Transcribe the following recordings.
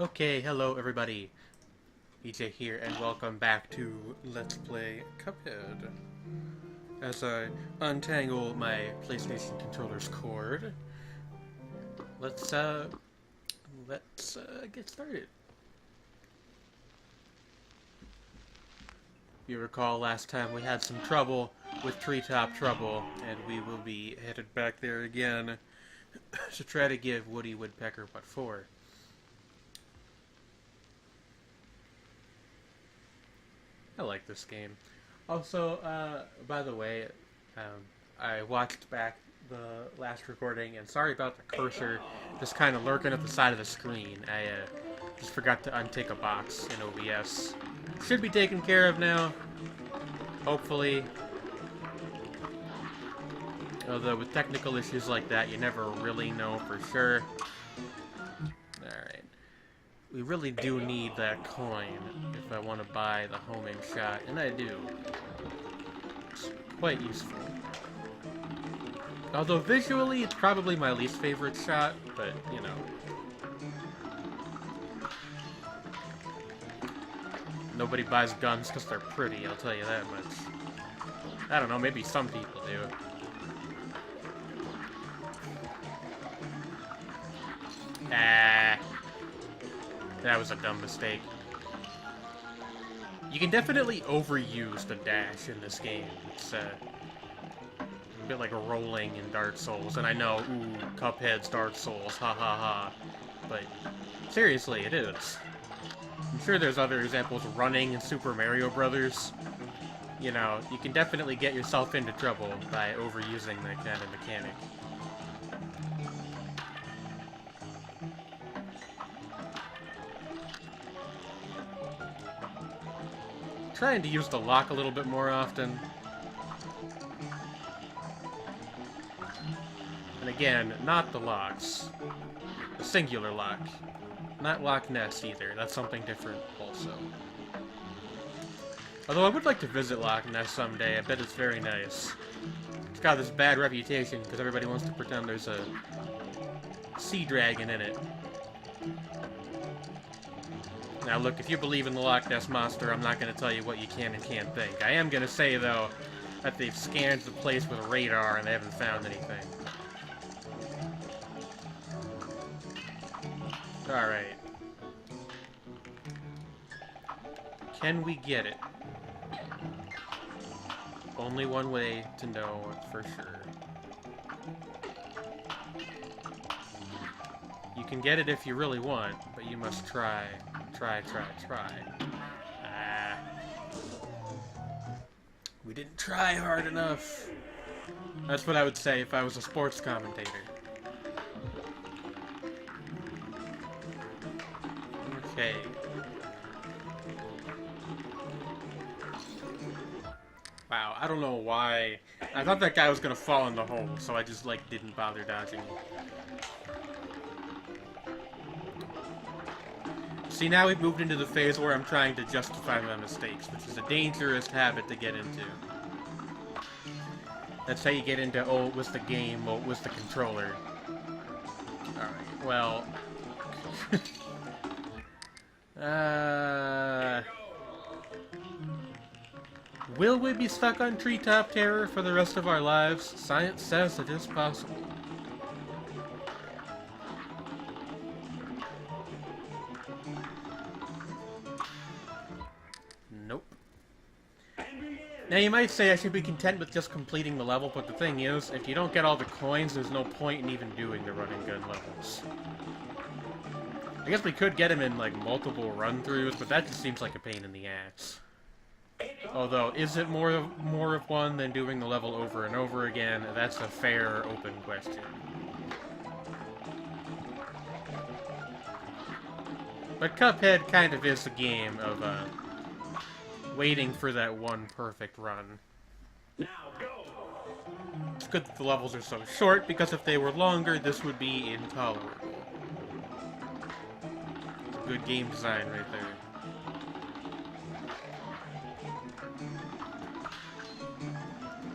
Okay, hello everybody. EJ here, and welcome back to Let's Play Cuphead. As I untangle my PlayStation controller's cord, let's get started. If you recall, last time we had some trouble with Treetop Trouble, and we will be headed back there again to try to give Woody Woodpecker what for. I like this game. Also, by the way, I watched back the last recording, and sorry about the cursor just kind of lurking at the side of the screen. I just forgot to untick a box in OBS. Should be taken care of now, hopefully. Although with technical issues like that, you never really know for sure. Alright. We really do need that coin if I want to buy the homing shot, and I do. It's quite useful. Although visually, it's probably my least favorite shot, but, you know. Nobody buys guns because they're pretty, I'll tell you that much. I don't know, maybe some people do. Ah. That was a dumb mistake. You can definitely overuse the dash in this game. It's a bit like a rolling in Dark Souls, and I know, ooh, Cuphead's Dark Souls, ha ha ha. But seriously, it is. I'm sure there's other examples of running in Super Mario Brothers. You know, you can definitely get yourself into trouble by overusing that kind of mechanic. Trying to use the lock a little bit more often. And again, not the locks. The singular lock. Not Loch Ness either. That's something different also. Although I would like to visit Loch Ness someday. I bet it's very nice. It's got this bad reputation because everybody wants to pretend there's a sea dragon in it. Now look, if you believe in the Loch Ness Monster, I'm not going to tell you what you can and can't think. I am going to say, though, that they've scanned the place with radar and they haven't found anything. Alright. Can we get it? Only one way to know for sure. You can get it if you really want, but you must try. Try. Ah. We didn't try hard enough. That's what I would say if I was a sports commentator. Okay. Wow, I don't know why. I thought that guy was gonna fall in the hole, so I just, like, didn't bother dodging. See, now we've moved into the phase where I'm trying to justify my mistakes, which is a dangerous habit to get into. That's how you get into, oh, it was the game, oh, it was the controller. Alright, well... Will we be stuck on Treetop Terror for the rest of our lives? Science says it is possible. Nope. Now you might say I should be content with just completing the level, but the thing is, if you don't get all the coins, there's no point in even doing the run and gun levels. I guess we could get them in, like, multiple run-throughs, but that just seems like a pain in the ass. Although, is it more of one than doing the level over and over again? That's a fair, open question. But Cuphead kind of is a game of, waiting for that one perfect run. Now go! It's good that the levels are so short, because if they were longer, this would be intolerable. It's good game design right there.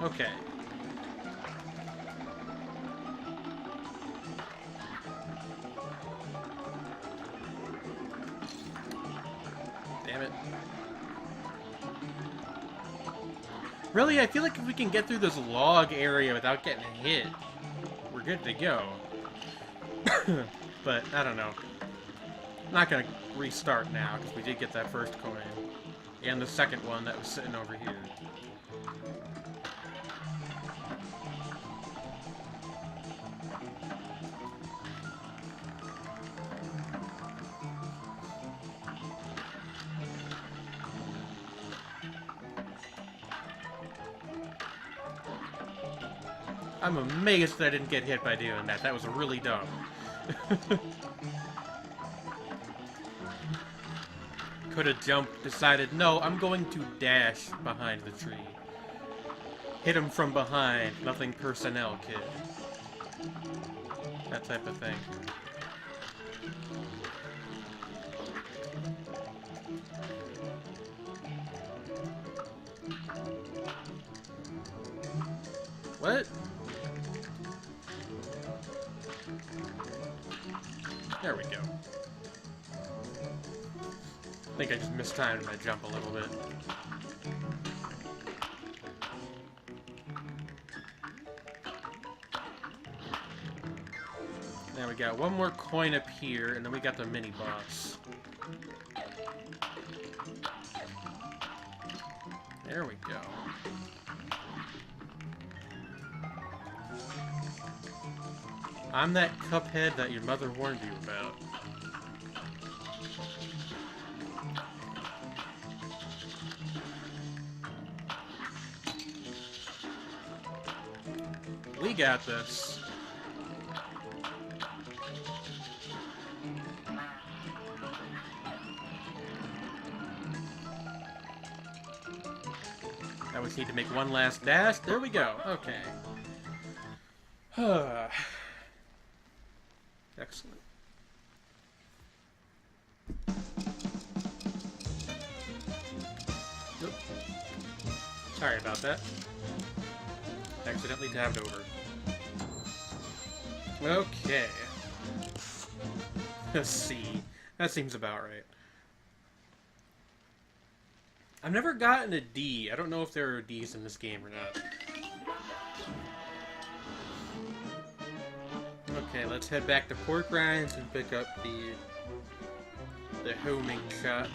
Okay. Damn it. Really, I feel like if we can get through this log area without getting hit, we're good to go. But, I don't know. I'm not gonna restart now, because we did get that first coin. And the second one that was sitting over here. I'm amazed that I didn't get hit by doing that. That was really dumb. Could have jumped, decided, no, I'm going to dash behind the tree. Hit him from behind, nothing personnel, kid. That type of thing. What? There we go. I think I just mistimed my jump a little bit. Now we got one more coin up here, and then we got the mini-boss. There we go. I'm that Cuphead that your mother warned you about. We got this. Now we just need to make one last dash. There we go. Okay. Excellent. Oop. Sorry about that. Accidentally tabbed over. Okay. Let's see. That seems about right. I've never gotten a D. I don't know if there are Ds in this game or not. Okay, let's head back to Pork Rinds and pick up the homing shot.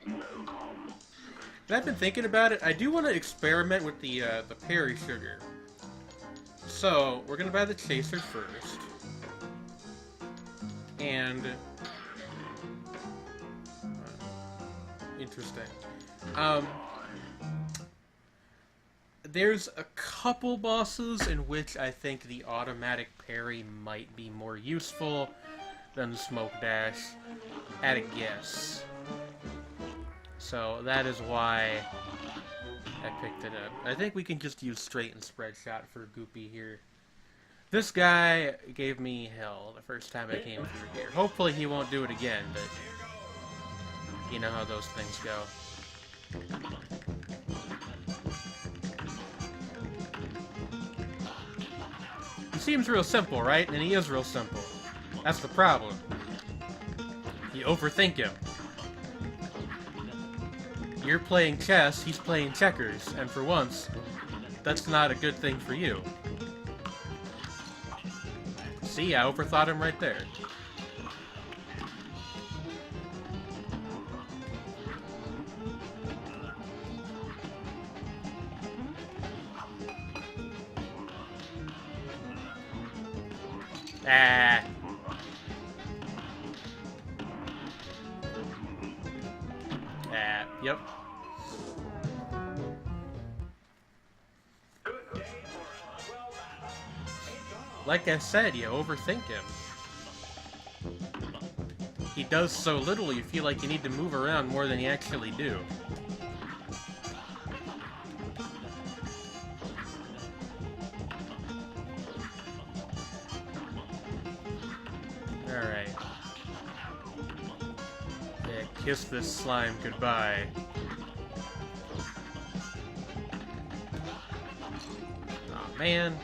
And I've been thinking about it. I do want to experiment with the Perry Sugar. So we're gonna buy the chaser first, and interesting. There's a couple bosses in which I think the automatic parry might be more useful than the smoke dash, at a guess. So that is why I picked it up. I think we can just use straight and spread shot for Goopy here. This guy gave me hell the first time I came through here. Hopefully he won't do it again, but you know how those things go. He seems real simple, right? And he is real simple. That's the problem. You overthink him. You're playing chess, he's playing checkers, and for once, that's not a good thing for you. See, I overthought him right there. Ah. Ah, yep. Like I said, you overthink him. He does so little, you feel like you need to move around more than you actually do. Alright. Yeah, kiss this slime goodbye. Aw, man.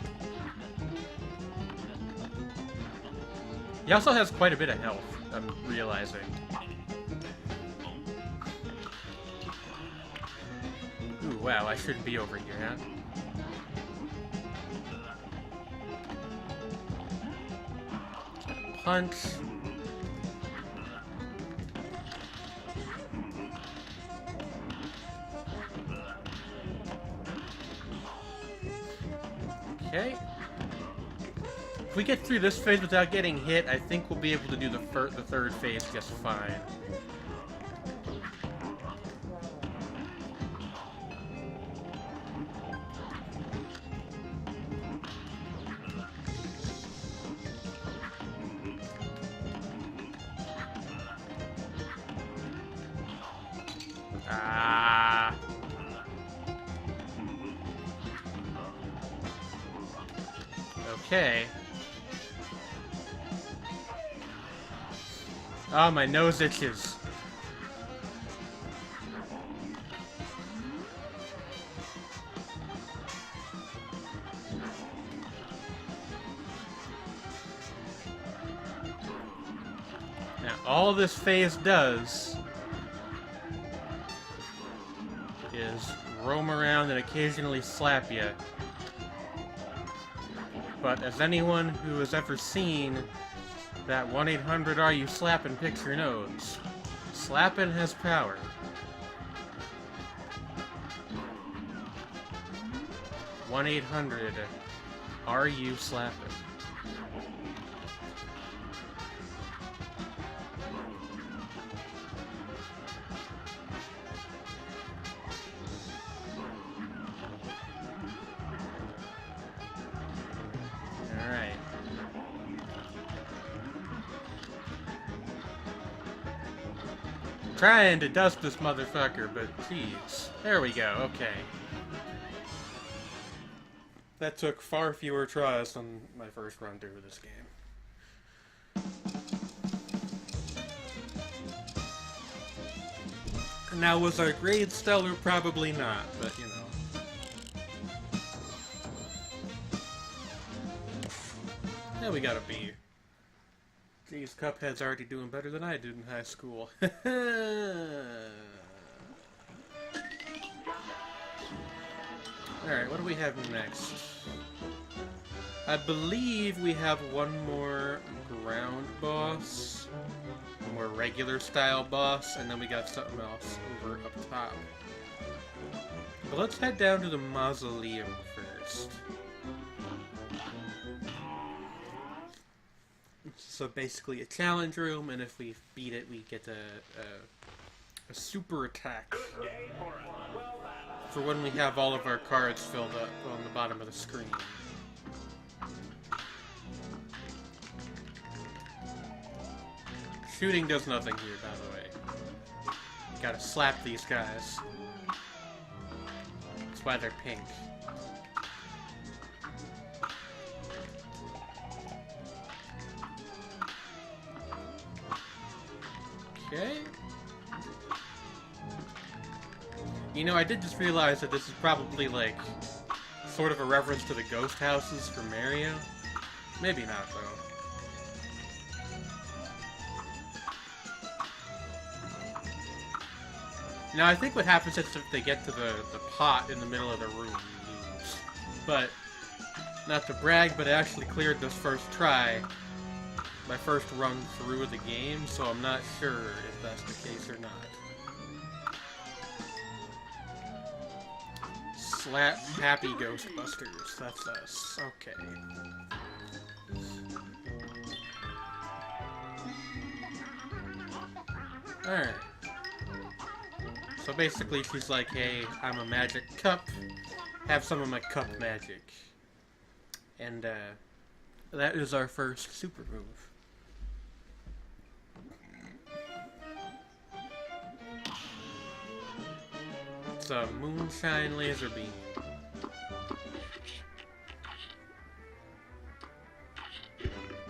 He also has quite a bit of health. I'm realizing. Ooh, wow, I shouldn't be over here, huh? Punch. Okay. If we get through this phase without getting hit, I think we'll be able to do the third phase just fine. Ah. Okay. Oh, my nose itches. Now, all this phase does is roam around and occasionally slap you. But as anyone who has ever seen that 1-800-ARE-YOU-SLAPPIN' picture knows, slapping has power. One 800-ARE-YOU-SLAPPIN'. Trying to dust this motherfucker, but jeez. There we go, okay. That took far fewer tries than my first run through this game. Now, was our grade stellar? Probably not, but you know. Yeah, we got a B. Geez, Cuphead's already doing better than I did in high school. Alright, what do we have next? I believe we have one more ground boss, a more regular style boss, and then we got something else over up top. But let's head down to the mausoleum first. So basically a challenge room, and if we beat it, we get a super attack for when we have all of our cards filled up on the bottom of the screen. Shooting does nothing here, by the way. Gotta slap these guys. That's why they're pink. Okay. You know, I did just realize that this is probably, like, sort of a reference to the ghost houses for Mario. Maybe not, though. Now, I think what happens is if they get to the pot in the middle of the room, you lose. But, not to brag, but I actually cleared this first try. My first run through the game, so I'm not sure if that's the case or not. Slap Happy Ghostbusters, that's us. Okay. Alright. So basically she's like, hey, I'm a magic cup. Have some of my cup magic. And, that is our first super move. It's a moonshine laser beam.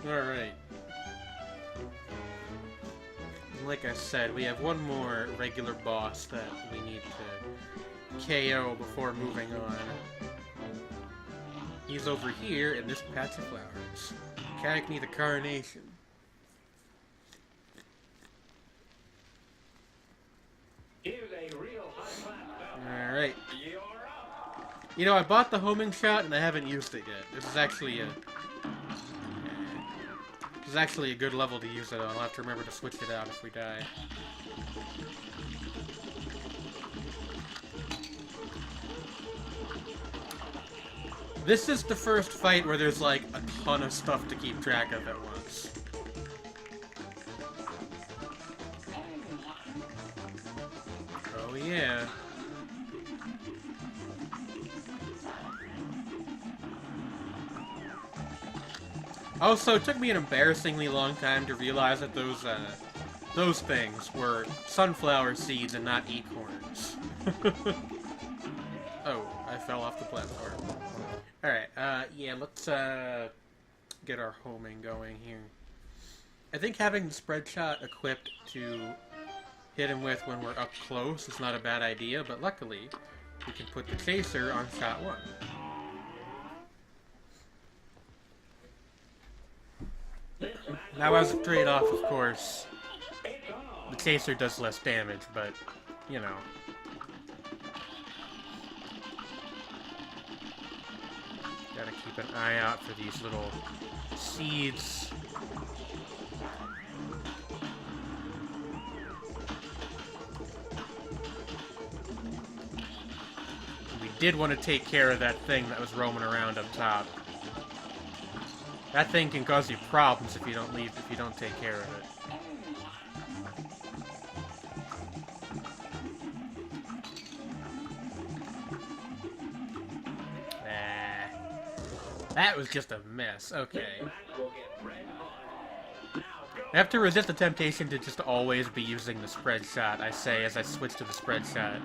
Alright. Like I said, we have one more regular boss that we need to KO before moving on. He's over here in this patch of flowers. Cacney the Carnation. Alright. You know, I bought the homing shot and I haven't used it yet. This is actually a good level to use it on. I'll have to remember to switch it out if we die. This is the first fight where there's like a ton of stuff to keep track of at once. Oh yeah. Also, it took me an embarrassingly long time to realize that those things were sunflower seeds and not acorns. Oh, I fell off the platform. Alright, yeah, let's, get our homing going here. I think having the spread shot equipped to hit him with when we're up close is not a bad idea, but luckily, we can put the chaser on shot 1. Now, as a trade-off, of course, the chaser does less damage, but, you know. Gotta keep an eye out for these little seeds. We did want to take care of that thing that was roaming around up top. That thing can cause you problems if you don't take care of it. That was just a mess. Okay. I have to resist the temptation to just always be using the spread shot, I say, as I switch to the spread shot.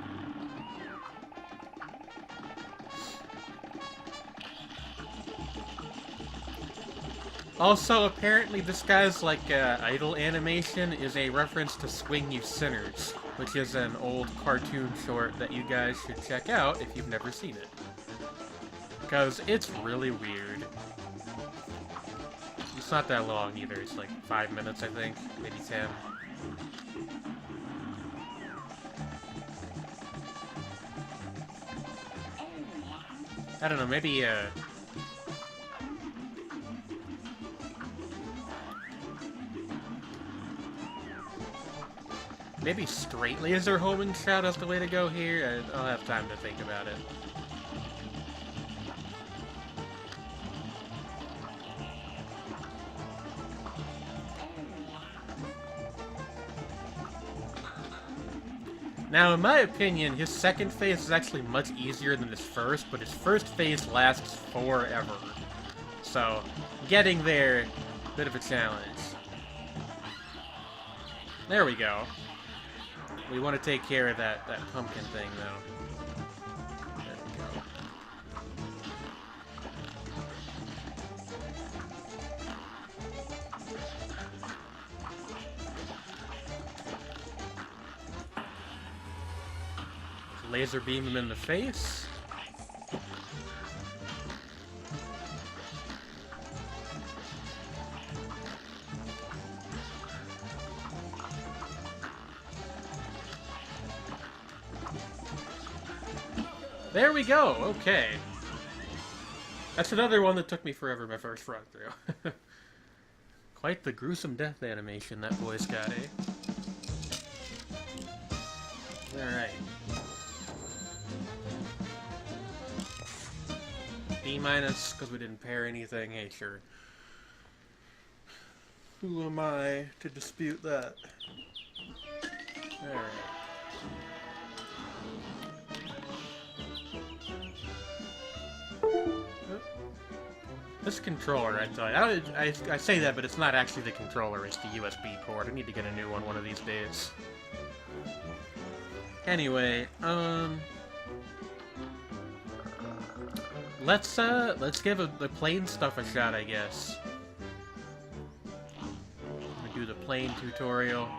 Also, apparently this guy's, like, idle animation is a reference to Swing You Sinners, which is an old cartoon short that you guys should check out if you've never seen it. Because it's really weird. It's not that long either, it's like 5 minutes, I think, maybe 10. I don't know, maybe, maybe straight laser homing shot is the way to go here? I'll have time to think about it. Now, in my opinion, his second phase is actually much easier than his first, but his first phase lasts forever. So, getting there, bit of a challenge. There we go. We want to take care of that pumpkin thing, though. There we go. Laser beam him in the face. There we go, okay. That's another one that took me forever my first run through. Quite the gruesome death animation that boy's got, eh? Alright. B-, because we didn't pair anything, hey, sure. Who am I to dispute that? Alright. This controller, I say that, but it's not actually the controller, it's the USB port. I need to get a new one of these days. Anyway, let's give the plane stuff a shot, I guess. We do the plane tutorial.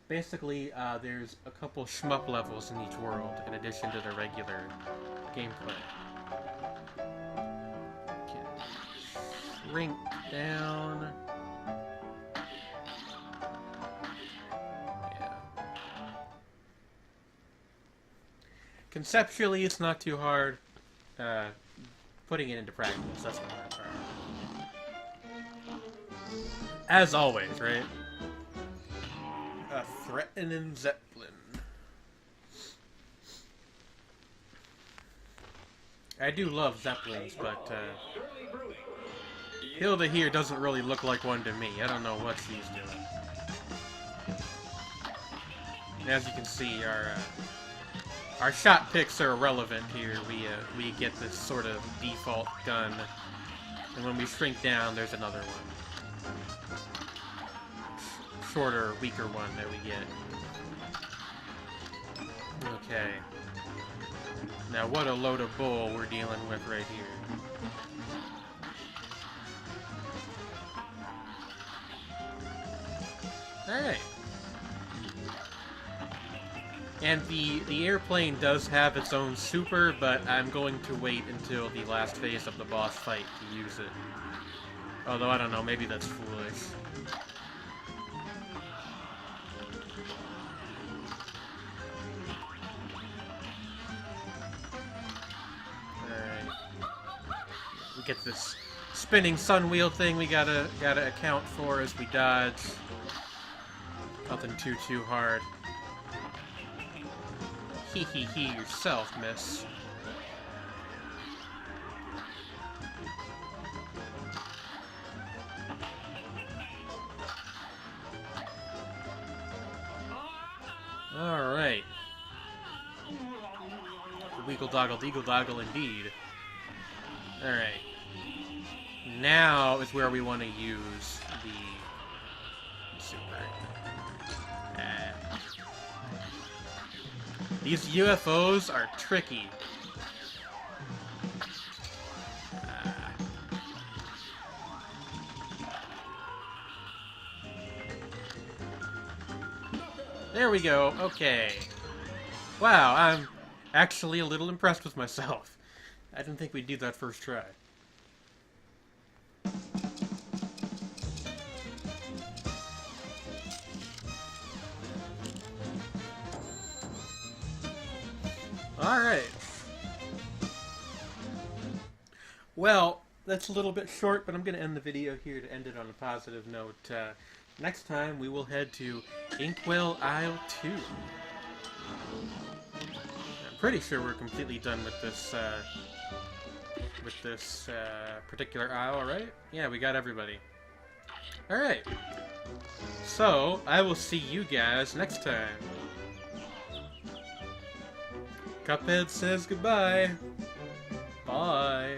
Basically, there's a couple shmup levels in each world, in addition to the regular gameplay. Shrink down. Yeah. Conceptually, it's not too hard. Putting it into practice, that's the hard part. As always, right? A threatening Zeppelin. I do love Zeppelins, but Hilda here doesn't really look like one to me. I don't know what she's doing. And as you can see, our shot picks are irrelevant here. We get this sort of default gun, and when we shrink down, there's another one. Shorter, weaker one that we get. Okay. Now what a load of bull we're dealing with right here. Alright. And the airplane does have its own super, but I'm going to wait until the last phase of the boss fight to use it. Although, I don't know, maybe that's foolish. Alright. We get this spinning sun wheel thing we gotta account for as we dodge. Nothing too hard. Hee yourself, miss. Alright. Weagle doggle deagle doggle indeed. Alright. Now is where we want to use the super. These UFOs are tricky. There we go. Okay. Wow, I'm actually a little impressed with myself. I didn't think we'd do that first try. Alright. Well, that's a little bit short, but I'm going to end the video here to end it on a positive note. Next time, we will head to Inkwell Isle 2. I'm pretty sure we're completely done with this particular isle, right? Yeah, we got everybody. Alright. So, I will see you guys next time. Cuphead says goodbye. Bye.